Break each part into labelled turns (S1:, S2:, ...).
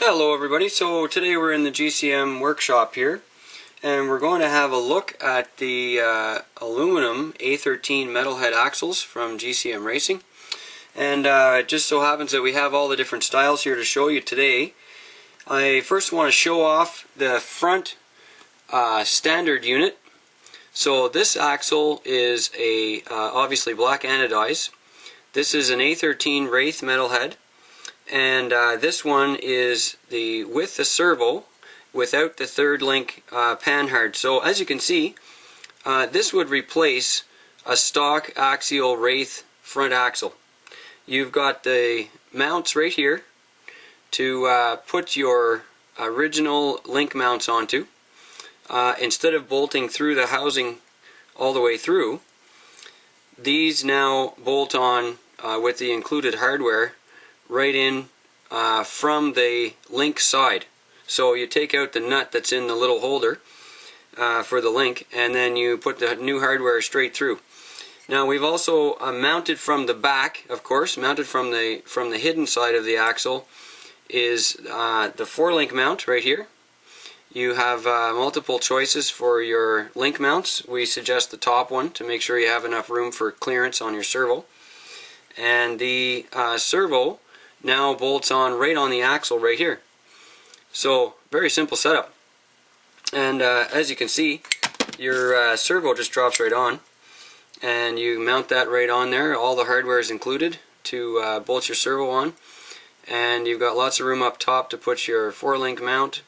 S1: Hello everybody, so today we're in the GCM workshop here and we're going to have a look at the aluminum A-13 MetalHead axles from GCM Racing. And it just so happens that we have all the different styles here to show you today. I first want to show off the front standard unit. So this axle is a obviously black anodized. This is an A-13 Wraith MetalHead. And this one is with the servo without the third link panhard. So as you can see, this would replace a stock axial Wraith front axle. You've got the mounts right here to put your original link mounts onto. Instead of bolting through the housing all the way through, these now bolt on with the included hardware right in from the link side. So you take out the nut that's in the little holder for the link, and then you put the new hardware straight through. Now we've also mounted from the back, of course, mounted from the hidden side of the axle is the 4-link mount right here. You have multiple choices for your link mounts. We suggest the top one to make sure you have enough room for clearance on your servo. And the servo now bolts on right on the axle right here. So very simple setup. And as you can see, your servo just drops right on, and you mount that right on there. All the hardware is included to bolt your servo on, and you've got lots of room up top to put your 4-link mount,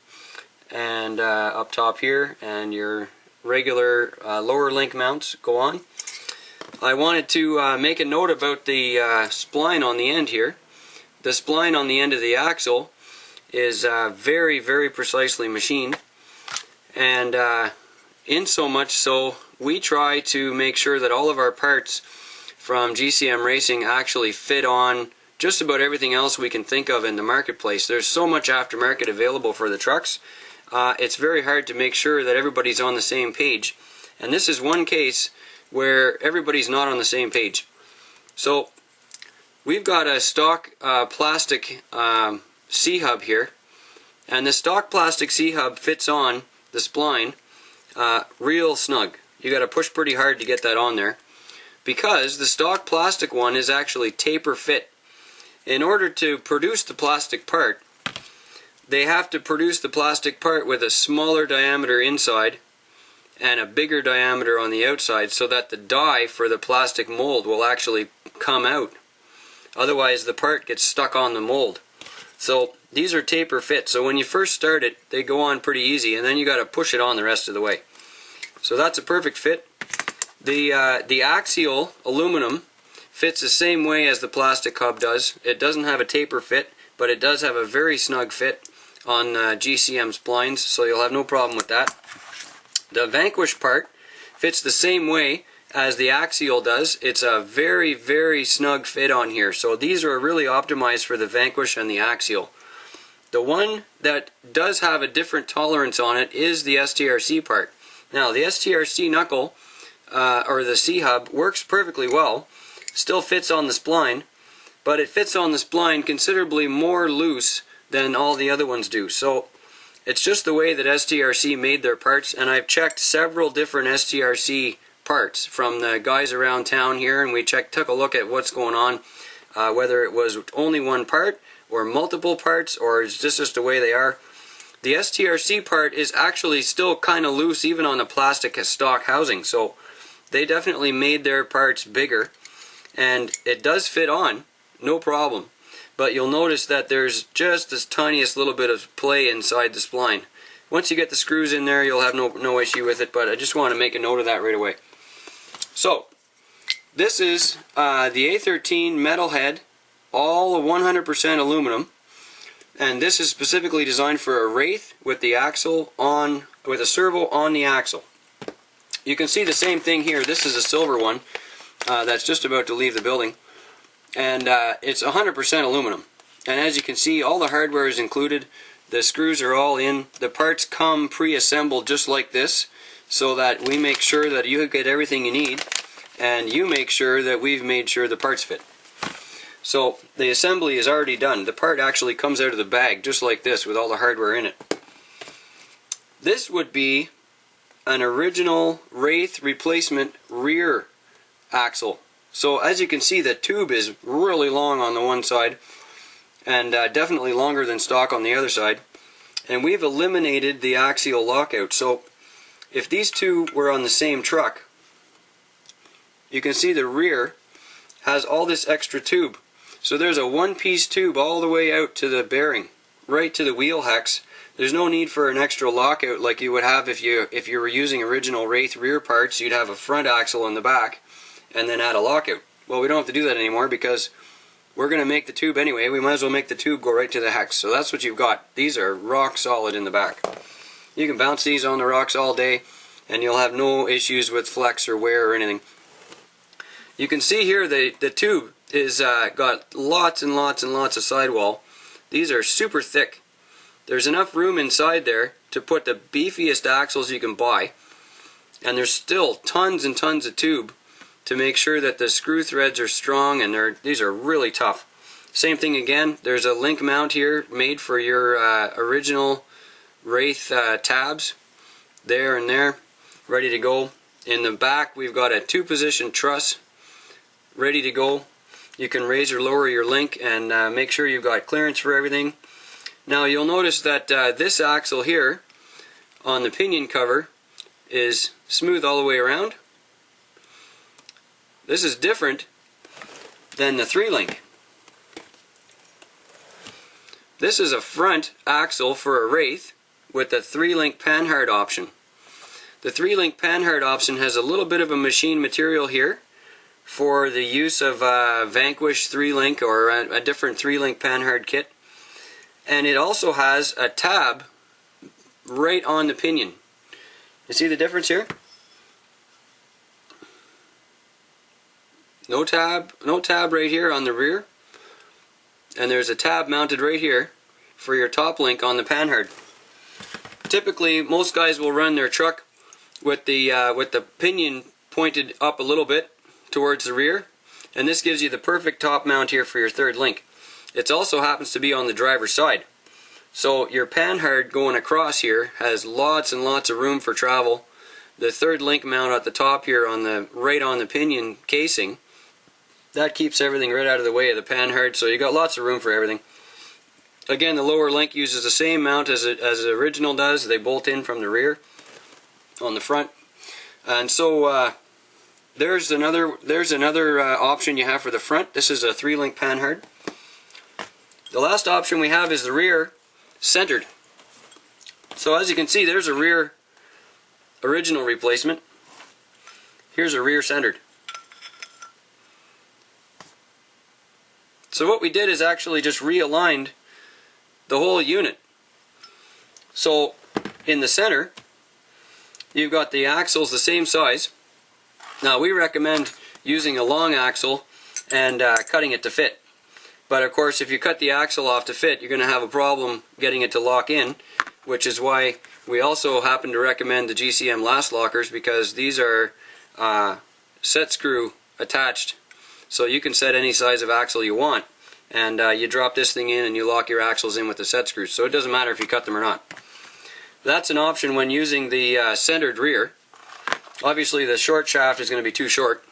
S1: and up top here, and your regular lower link mounts go on. I wanted to make a note about the spline on the end here. The spline on the end of the axle is very, very precisely machined, and in so much so we try to make sure that all of our parts from GCM Racing actually fit on just about everything else we can think of in the marketplace. There's so much aftermarket available for the trucks. It's very hard to make sure that everybody's on the same page, and this is one case where everybody's not on the same page. So we've got a stock plastic C-hub here, and the stock plastic C-hub fits on the spline real snug. You got to push pretty hard to get that on there, because the stock plastic one is actually taper fit. In order to produce the plastic part, they have to produce the plastic part with a smaller diameter inside and a bigger diameter on the outside, so that the die for the plastic mold will actually come out. Otherwise the part gets stuck on the mold. So these are taper fit, so when you first start it, they go on pretty easy, and then you got to push it on the rest of the way. So that's a perfect fit. The axial aluminum fits the same way as the plastic hub does. It doesn't have a taper fit, but it does have a very snug fit on GCM splines, so you'll have no problem with that. The Vanquish part fits the same way as the axial does. It's a very, very snug fit on here. So these are really optimized for the Vanquish and the axial. The one that does have a different tolerance on it is the STRC part. Now the STRC knuckle, or the C-hub, works perfectly well. Still fits on the spline, but it fits on the spline considerably more loose than all the other ones do. So it's just the way that STRC made their parts, and I've checked several different STRC parts from the guys around town here, and we took a look at what's going on, whether it was only one part or multiple parts, or it's just the way they are. The STRC part is actually still kind of loose even on the plastic stock housing, so they definitely made their parts bigger, and it does fit on, no problem. But you'll notice that there's just this tiniest little bit of play inside the spline. Once you get the screws in there, you'll have no issue with it, but I just want to make a note of that right away. So this is the A-13 MetalHead, all 100% aluminum, and this is specifically designed for a Wraith with the axle on, with a servo on the axle. You can see the same thing here. This is a silver one that's just about to leave the building, and it's 100% aluminum. And as you can see, all the hardware is included. The screws are all in. The parts come pre-assembled just like this, so that we make sure that you get everything you need, and you make sure that we've made sure the parts fit. So the assembly is already done. The part actually comes out of the bag just like this with all the hardware in it. This would be an original Wraith replacement rear axle. So as you can see, the tube is really long on the one side and definitely longer than stock on the other side. And we've eliminated the axial lockout. So if these two were on the same truck, you can see the rear has all this extra tube. So there's a one-piece tube all the way out to the bearing, right to the wheel hex. There's no need for an extra lockout like you would have if you were using original Wraith rear parts. You'd have a front axle in the back and then add a lockout. Well, we don't have to do that anymore because we're going to make the tube anyway. We might as well make the tube go right to the hex. So that's what you've got. These are rock solid in the back. You can bounce these on the rocks all day and you'll have no issues with flex or wear or anything. You can see here the tube is got lots and lots and lots of sidewall. These are super thick. There's enough room inside there to put the beefiest axles you can buy, and there's still tons and tons of tube to make sure that the screw threads are strong, and these are really tough. Same thing again, there's a link mount here made for your original Wraith tabs, there and there, ready to go. In the back we've got a 2-position truss ready to go. You can raise or lower your link and make sure you've got clearance for everything. Now you'll notice that this axle here on the pinion cover is smooth all the way around. This is different than the 3-link. This is a front axle for a Wraith with a 3-link panhard option. The 3-link panhard option has a little bit of a machine material here for the use of Vanquish 3-link or a different 3-link panhard kit. And it also has a tab right on the pinion. You see the difference here? No tab right here on the rear. And there's a tab mounted right here for your top link on the panhard. Typically, most guys will run their truck with the pinion pointed up a little bit towards the rear, and this gives you the perfect top mount here for your 3rd link. It also happens to be on the driver's side. So your panhard going across here has lots and lots of room for travel. The 3rd link mount at the top here right on the pinion casing, that keeps everything right out of the way of the panhard, so you got lots of room for everything. Again, the lower link uses the same mount as the original does. They bolt in from the rear on the front. And so there's another option you have for the front. This is a 3-link panhard. The last option we have is the rear centered. So as you can see, there's a rear original replacement. Here's a rear centered. So what we did is actually just realigned the whole unit. So in the center, you've got the axles the same size. Now we recommend using a long axle and cutting it to fit. But of course, if you cut the axle off to fit, you're going to have a problem getting it to lock in, which is why we also happen to recommend the GCM last lockers, because these are set screw attached. So you can set any size of axle you want, and you drop this thing in and you lock your axles in with the set screws. So it doesn't matter if you cut them or not. That's an option when using the centered rear. Obviously the short shaft is going to be too short,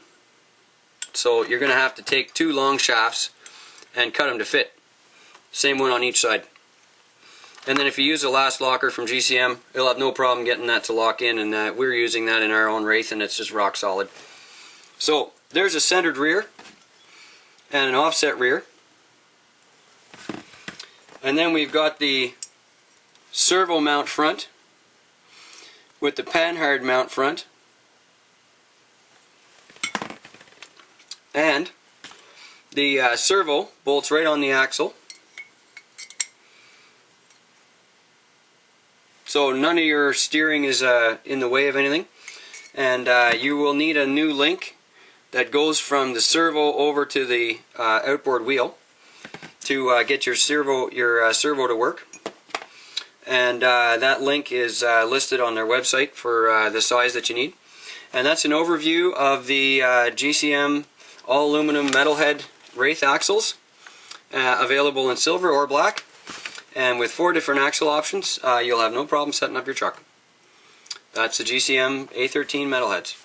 S1: so you're going to have to take 2 long shafts and cut them to fit. Same one on each side. And then if you use a last locker from GCM, you'll have no problem getting that to lock in, and we're using that in our own Wraith, and it's just rock solid. So there's a centered rear and an offset rear. And then we've got the servo mount front with the panhard mount front. And the servo bolts right on the axle. So none of your steering is in the way of anything. And you will need a new link that goes from the servo over to the outboard wheel to get your servo to work. And that link is listed on their website for the size that you need. And that's an overview of the GCM all aluminum metalhead Wraith axles. available in silver or black, and with 4 different axle options, you'll have no problem setting up your truck. That's the GCM A-13 metalheads.